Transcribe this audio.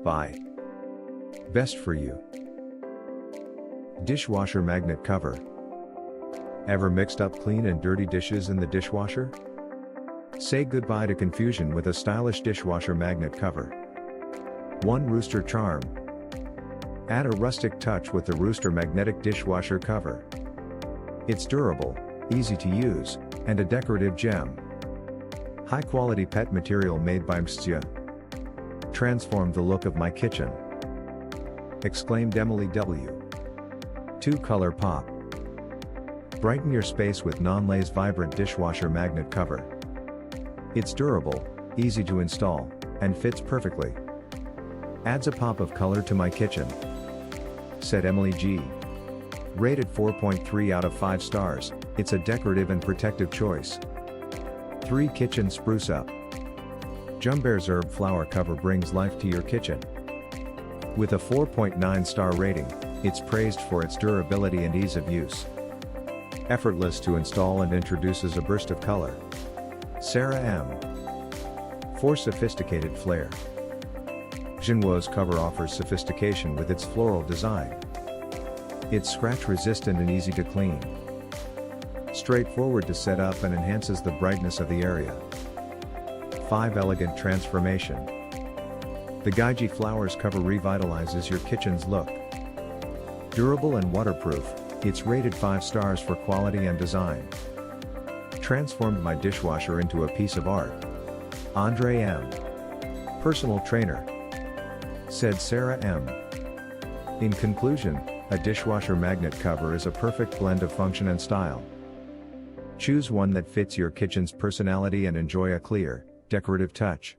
Buy. Best for you. Dishwasher magnet cover. Ever mixed up clean and dirty dishes in the dishwasher? Say goodbye to confusion with a stylish dishwasher magnet cover. 1 Rooster charm. Add a rustic touch with the Rooster magnetic dishwasher cover. It's durable, easy to use, and a decorative gem. High-quality pet material made by mismatched. Transformed the look of my kitchen. Exclaimed Emily W. 2-color pop. Brighten your space with non-lace vibrant dishwasher magnet cover. It's durable, easy to install, and fits perfectly. Adds a pop of color to my kitchen. Said Emily G. Rated 4.3 out of 5 stars, it's a decorative and protective choice. 3 Kitchen Spruce Up. Jumbear's herb flower cover brings life to your kitchen. With a 4.9 star rating, it's praised for its durability and ease of use. Effortless to install and introduces a burst of color. Sarah M. For sophisticated flair. Jinwo's cover offers sophistication with its floral design. It's scratch resistant and easy to clean. Straightforward to set up and enhances the brightness of the area. 5 Elegant transformation. The Gaiji flowers cover revitalizes your kitchen's look. Durable and waterproof, it's rated 5 stars for quality and design. Transformed my dishwasher into a piece of art. Andre M. Personal trainer. Said Sarah M. In conclusion, a dishwasher magnet cover is a perfect blend of function and style. Choose one that fits your kitchen's personality and enjoy a clear, decorative touch.